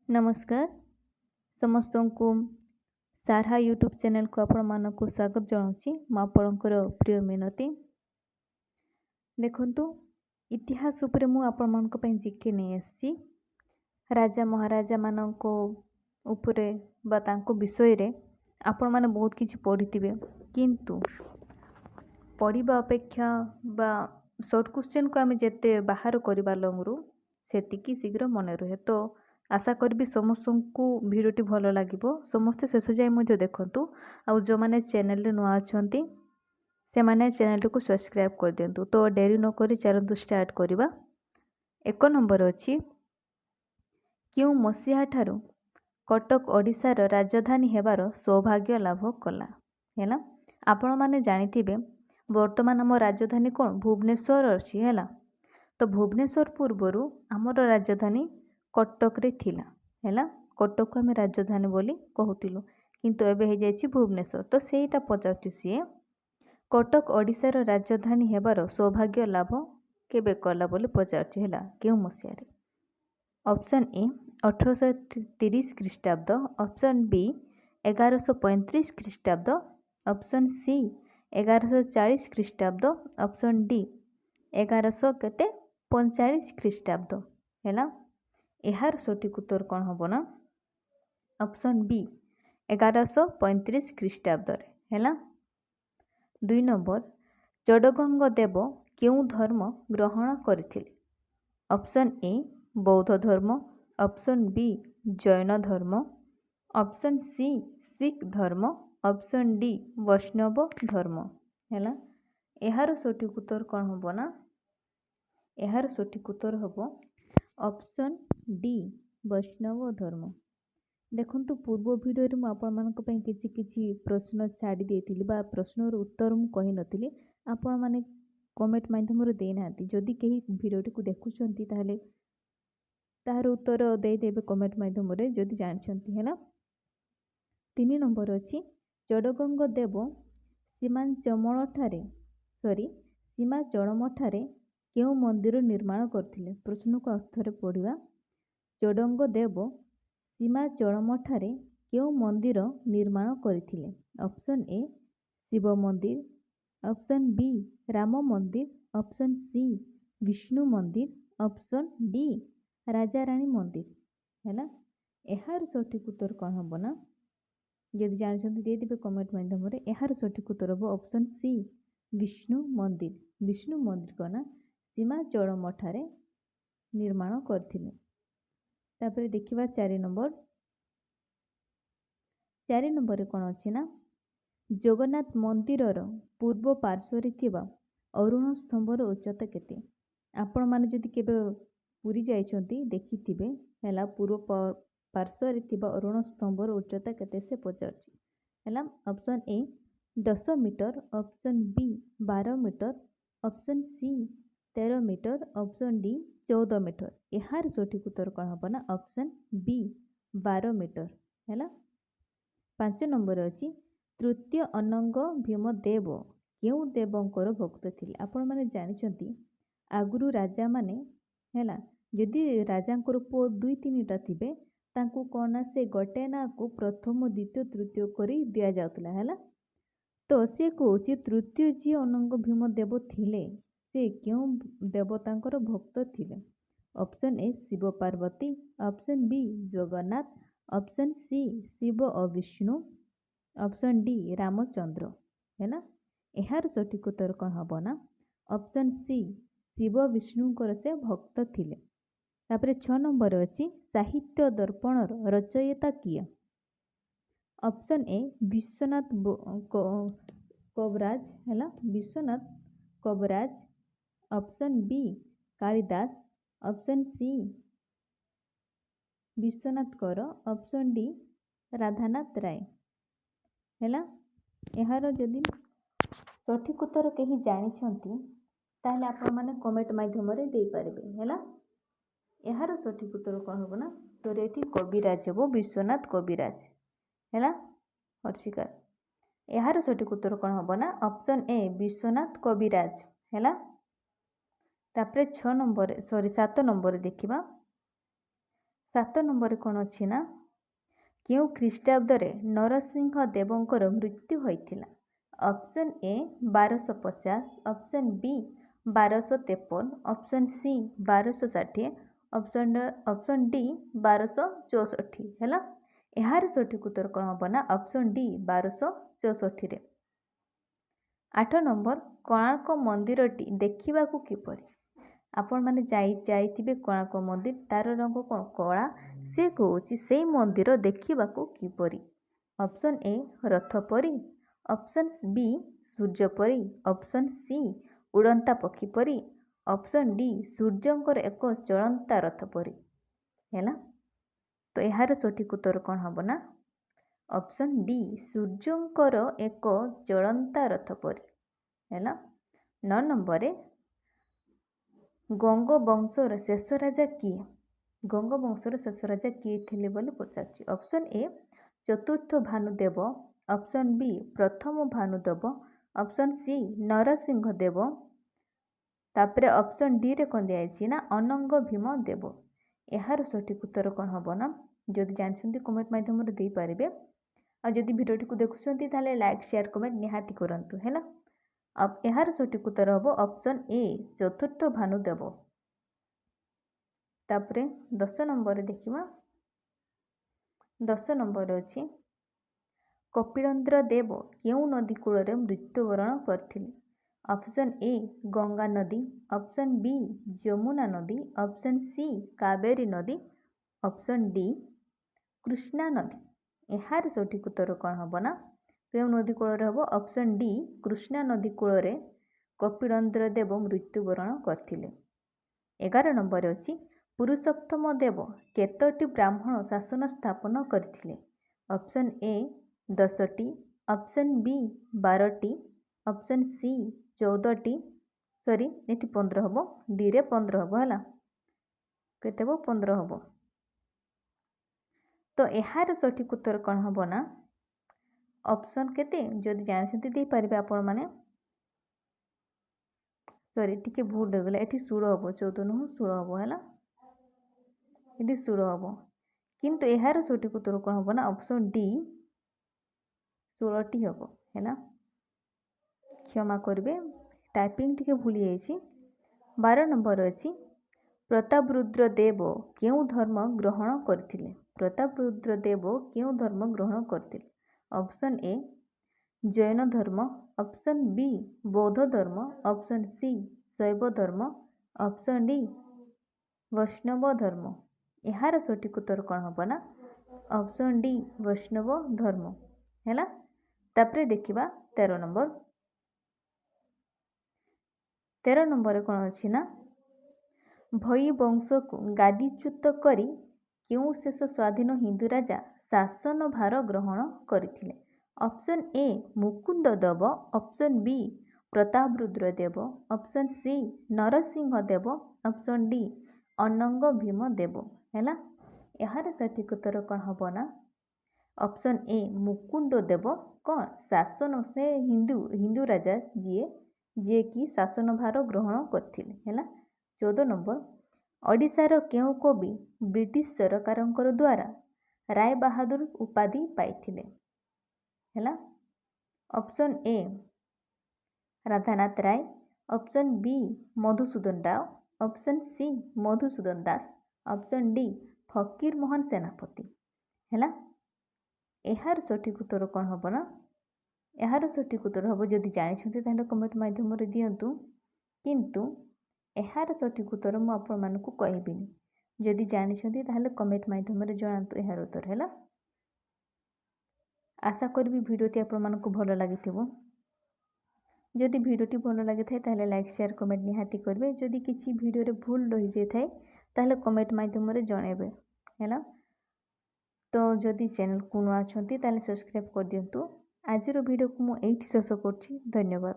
नमस्कार समस्त को सारा यूट्यूब चैनल को आपण मानक स्वागत जनाऊँ आपणकर प्रिय मिनती देखु इतिहास उपरे मु आपण मानक पई जिके नहीं आसी राजा महाराजा मानक उपरे बा तांको विषय रे आपण माने बहुत किछि पढ़िथिबे किंतु पढ़िबा अपेक्षा बा शॉर्ट क्वेश्चन को आमे जेते बाहर करबा लंगरू सेतिकी शीघ्र मन रहे। तो आशा करी समस्त को भिडटी भल लगे समस्ते शेष जाए देखु आउ जो मैंने चैनल नुआ अच्छा से मैंने चैनल को सब्सक्राइब कर दिंतु। तो डेरी नक चलतु स्टार्ट करवा। एक नंबर अच्छी क्यों मसीहा ठारू कटक ओडिशार राजधानी हेबार सौभाग्य लाभ कला है। आपण मैंने जानिथिबे वर्तमान आम राजधानी कौन भुवनेश्वर अच्छी है। तो भुवनेश्वर पूर्वर आमर राजधानी कटक रे थिला है। कटक को आम राजधानी बोली कहूलु किंतु एबे हो जाइए भुवनेश्वर। तो सेटा पचार सी कटक ओडिशार राजधानी हेबार सौभाग्य लाभ केबे कला बोली पचार है क्यों मसीह। ऑप्शन ए 1830 ख्रीष्टाब्द, ऑप्शन बी 1135 ख्रीष्टाब्द, ऑप्शन सी 1140 ख्रीष्टाब्द, ऑप्शन डी 1145 ख्रीष्टाब्द है। यार सठिक उत्तर कौन हम ना ऑप्शन बी 1135 ख्रीष्टाब्द है। 2 नंबर चोडगंग देव क्यों धर्म ग्रहण करथिले। ऑप्शन ए बौद्ध धर्म, ऑप्शन बी जैन धर्म, ऑप्शन सी सिख धर्म, ऑप्शन डी वैष्णव धर्म है। यार सठिक उत्तर कौन हम ना यार सठिक उत्तर हम ऑप्शन डी वैष्णव धर्म। देखंतु पूर्व वीडियो रे आपण किछि प्रश्न छाड़ी देथिली बा प्रश्नर उत्तर मु कहि नथिली आपण माने कमेंट माध्यम रे दे नांती। जदि केही वीडियो को देखुछंती ताहले तार उत्तर दे देबे कमेंट माध्यम रे जदि जानछंती है। 3 नंबर अछि चोडगंग देव सीमांचमल ठारे केउ मंदिर निर्माण करथिले। प्रश्न को अर्थरे पढ़िबा। चोडगंग देव सीमाचलम ठारे केउ मंदिर निर्माण करथिले। ऑप्शन ए शिव मंदिर, ऑप्शन बी राम मंदिर, ऑप्शन सी विष्णु मंदिर, ऑप्शन डी राजा रानी मंदिर है। यार सठिक उत्तर कौन हम ना जदि जानते दे देबे कमेंट माध्यम रे। यार सठिक उत्तर हम ऑप्शन सी विष्णु मंदिर। विष्णु मंदिर को ना सीमाचलम ठारे निर्माण करथिले। तापर देखिबा 4 नंबर। 4 नंबर रे कोन अछि ना जगन्नाथ मंदिरर पूर्व पार्श्वरे थिबा अरुण स्तंभर उच्चता केते। आपण माने जदि केबे पुरी जाइछंती देखिथिबे हैला पूर्व पार्श्वरे थिबा अरुण स्तंभर उच्चता केते से पचारछि हैला। Option A 10 metre, option B 12 metre, option C 13 metre, option D 14 metre. यार सठिक उत्तर कौन हम ना ऑप्शन बी 12 मीटर है। 5 नंबर अच्छी तृतीय अनंग भीमदेव क्यों देवंकर भक्त थे। आपण मैंने जानते आगुरु राजा माने है जदि राजांकर पुओ 2-3टा थे तांको कौन से गोटे ना को प्रथम द्वितीय तृतीय करी दिया जाउतला है। तो से कौच तृतीय जी अनंग भीमदेव थिले से क्यों देवतांकर भक्त थिले। Option A Shiva Parvati, option B Jagannath, option C Shiva और विष्णु, ऑप्शन डी रामचंद्र है। यार सठिक उत्तर कौन हम ना ऑप्शन सी शिव विष्णुकर से भक्त थिले। तापर 6 नंबर अच्छी साहित्य दर्पणर रचयिता किए। ऑप्शन ए विश्वनाथ कविराज है Vishwanath Kaviraj, option B Kalidas, option C Vishwanath Kar, option D Radhanath राय है। यार जदि सठिक उत्तर कहीं जानिछंती ताहले आपण माने कमेंट माध्यम रे दे पारिबे हैला। यार सठिक उत्तर कौन हम ना सॉरी कविराज हो विश्वनाथ कविराज है हर्षिकार। यार सठिक उत्तर कौन हम ना ऑप्शन ए विश्वनाथ कविराज है। तापर 6 नंबर 7 नंबर देखिबा। 7 ନମ୍ବରରେ କ'ଣ ଅଛି ନା କେଉଁ ଖ୍ରୀଷ୍ଟାବ୍ଦରେ ନରସିଂହ ଦେବଙ୍କର ମୃତ୍ୟୁ ହୋଇଥିଲା? Option A 1250, option B 1253, option C 1260, option D 1264 ହେଲା। ଏହାର ସଠିକ୍ ଉତ୍ତର କ'ଣ ହେବ ନା ଅପସନ୍ ଡି 1264ରେ। 8 ନମ୍ବର କୋଣାର୍କ ମନ୍ଦିରଟି ଦେଖିବାକୁ କିପରି? ଆପଣମାନେ ଯାଇଥିବେ କୋଣାର୍କ ମନ୍ଦିର, ତାର ରଙ୍ଗ କ'ଣ କଳା। ସେ କହୁଛି ସେଇ ମନ୍ଦିର ଦେଖିବାକୁ କିପରି? ଅପସନ୍ ଏ ରଥ ପରି, ଅପସନ୍ ବି ସୂର୍ଯ୍ୟ ପରି, ଅପସନ୍ ସି ଉଡ଼ନ୍ତା ପକ୍ଷୀ ପରି, ଅପସନ୍ ଡି ସୂର୍ଯ୍ୟଙ୍କର ଏକ ଚଳନ୍ତା ରଥ ପରି ହେଲା। ତ ଏହାର ସଠିକ୍ ଉତ୍ତର କ'ଣ ହେବ ନା ଅପସନ୍ ଡି ସୂର୍ଯ୍ୟଙ୍କର ଏକ ଚଳନ୍ତା ରଥ ପରି ହେଲା। 9 ନମ୍ବରରେ ଗଙ୍ଗବଂଶର ଶେଷ ରାଜା କିଏ? ଗଙ୍ଗବଂଶର ଶେଷ ରାଜା କିଏ ଥିଲେ ବୋଲି ପଚାରୁଛି। ଅପସନ୍ ଏ ଚତୁର୍ଥ ଭାନୁଦେବ, ଅପସନ୍ ବି ପ୍ରଥମ ଭାନୁଦେବ, ଅପସନ୍ ସି ନରସିଂହ ଦେବ, ତାପରେ ଅପସନ୍ ଡିରେ କ'ଣ ଦିଆଯାଇଛି ନା ଅନଙ୍ଗ ଭୀମ ଦେବ। ଏହାର ସଠିକ୍ ଉତ୍ତର କ'ଣ ହେବ ନା ଯଦି ଜାଣିଛନ୍ତି କମେଣ୍ଟ ମାଧ୍ୟମରେ ଦେଇପାରିବେ। ଆଉ ଯଦି ଭିଡ଼ିଓଟିକୁ ଦେଖୁଛନ୍ତି ତାହେଲେ ଲାଇକ୍ ସେୟାର କମେଣ୍ଟ ନିହାତି କରନ୍ତୁ ହେଲା। ଏହାର ସଠିକ୍ ଉତ୍ତର ହେବ ଅପସନ୍ ଏ ଚତୁର୍ଥ ଭାନୁଦେବ। ତାପରେ 10 ନମ୍ବରରେ ଦେଖିବା। 10 ନମ୍ବରରେ ଅଛି କପିଳେନ୍ଦ୍ର ଦେବ କେଉଁ ନଦୀ କୂଳରେ ମୃତ୍ୟୁବରଣ କରିଥିଲେ? ଅପସନ୍ ଏ ଗଙ୍ଗା ନଦୀ, ଅପସନ୍ ବି ଯମୁନା ନଦୀ, ଅପସନ୍ ସି କାବେରୀ ନଦୀ, ଅପସନ୍ ଡି କୃଷ୍ଣା ନଦୀ। ଏହାର ସଠିକ୍ ଉତ୍ତର କ'ଣ ହେବ ନା କେଉଁ ନଦୀ କୂଳରେ ହେବ? ଅପସନ୍ ଡି କୃଷ୍ଣା ନଦୀ କୂଳରେ କପିଳେନ୍ଦ୍ର ଦେବ ମୃତ୍ୟୁବରଣ କରିଥିଲେ। 11 ନମ୍ବରରେ ଅଛି ପୁରୁଷୋତ୍ତମ ଦେବ କେତୋଟି ବ୍ରାହ୍ମଣ ଶାସନ ସ୍ଥାପନ କରିଥିଲେ? ଅପସନ୍ ଏ 10ଟି, ଅପସନ୍ ବି 12ଟି, ଅପସନ୍ ସି 14ଟି, ଏଠି 15 ହେବ, ଡିରେ 15 ହେବ ହେଲା। କେତେ ହେବ? 15 ହେବ। ତ ଏହାର ସଠିକ୍ ଉତ୍ତର କ'ଣ ହେବ ନା ଅପସନ୍ କେତେ ଯଦି ଜାଣିଛନ୍ତି ଦେଇପାରିବେ ଆପଣମାନେ। ଟିକେ ଭୁଲ ହେଇଗଲା, ଏଠି 16 ହେବ, 14 ନୁହଁ 16 ହେବ ହେଲା। ଏଠି 16 ହେବ, କିନ୍ତୁ ଏହାର ସଠିକ୍ ଉତ୍ତର କ'ଣ ହେବ ନା ଅପସନ୍ ଡି 16ଟି ହେବ ହେଲା। କ୍ଷମା କରିବେ, ଟାଇପିଂ ଟିକେ ଭୁଲି ଯାଇଛି। 12 ନମ୍ବର ଅଛି ପ୍ରତାପରୁଦ୍ର ଦେବ କେଉଁ ଧର୍ମ ଗ୍ରହଣ କରିଥିଲେ? ପ୍ରତାପରୁଦ୍ର ଦେବ କେଉଁ ଧର୍ମ ଗ୍ରହଣ କରିଥିଲେ? ଅପସନ୍ ଏ ଜୈନ ଧର୍ମ, ଅପସନ୍ ବି ବୌଦ୍ଧ ଧର୍ମ, ଅପସନ୍ ସି ଶୈବ ଧର୍ମ, ଅପସନ୍ ଡି ବୈଷ୍ଣବ ଧର୍ମ। ଏହାର ସଠିକ୍ ଉତ୍ତର କ'ଣ ହେବ ନା ଅପସନ୍ ଡି ବୈଷ୍ଣବ ଧର୍ମ ହେଲା। ତାପରେ ଦେଖିବା 13 ନମ୍ବର। 13 ନମ୍ବରରେ କ'ଣ ଅଛି ନା ଭୋଇ ବଂଶକୁ ଗାଦିଚ୍ୟୁତ କରି କେଉଁ ଶେଷ ସ୍ୱାଧୀନ ହିନ୍ଦୁ ରାଜା ଶାସନ ଭାର ଗ୍ରହଣ କରିଥିଲେ? Option A Mukunda Deva, option B Prataparudra Deva, option C Narasimha Deva, option D Ananga Bhima Deva ହେଲା। ଏହାର ସଠିକ୍ ଉତ୍ତର କ'ଣ ହେବ ନା ଅପସନ୍ ଏ ମୁକୁନ୍ଦ ଦେବ କ'ଣ ଶାସନ, ସେ ହିନ୍ଦୁ ରାଜା ଯିଏକି ଶାସନ ଭାର ଗ୍ରହଣ କରିଥିଲେ ହେଲା। 14 ନମ୍ବର ଓଡ଼ିଶାର କେଉଁ କବି ବ୍ରିଟିଶ ସରକାରଙ୍କର ଦ୍ୱାରା ରାୟ ବାହାଦୁର ଉପାଧି ପାଇଥିଲେ ହେଲା? Option A Radhanath Ray, option B Madhusudan Rao, option C Madhusudan Das, option D Fakir Mohan Senapati ହେଲା। ଏହାର ସଠିକ୍ ଉତ୍ତର କ'ଣ ହେବ ନା ଏହାର ସଠିକ୍ ଉତ୍ତର ହେବ ଯଦି ଜାଣିଛନ୍ତି ତାହେଲେ କମେଣ୍ଟ ମାଧ୍ୟମରେ ଦିଅନ୍ତୁ, କିନ୍ତୁ ଏହାର ସଠିକ୍ ଉତ୍ତର ମୁଁ ଆପଣମାନଙ୍କୁ କହିବିନି। ଯଦି ଜାଣିଛନ୍ତି ତାହେଲେ କମେଣ୍ଟ ମାଧ୍ୟମରେ ଜଣାନ୍ତୁ ଏହାର ଉତ୍ତର ହେଲା। ଆଶା କରିବି ଭିଡ଼ିଓଟି ଆପଣମାନଙ୍କୁ ଭଲ ଲାଗିଥିବ। ଯଦି ଭିଡ଼ିଓଟି ଭଲ ଲାଗିଥାଏ ତାହେଲେ ଲାଇକ୍ ସେୟାର କମେଣ୍ଟ ନିହାତି କରିବେ। ଯଦି କିଛି ଭିଡ଼ିଓରେ ଭୁଲ ରହିଯାଇଥାଏ ତାହେଲେ କମେଣ୍ଟ ମାଧ୍ୟମରେ ଜଣାଇବେ ହେଲା। ତ ଯଦି ଚ୍ୟାନେଲକୁ ନୂଆ ଅଛନ୍ତି ତାହେଲେ ସବସ୍କ୍ରାଇବ୍ କରିଦିଅନ୍ତୁ। ଆଜିର ଭିଡ଼ିଓକୁ ମୁଁ ଏଇଠି ଶେଷ କରୁଛି। ଧନ୍ୟବାଦ।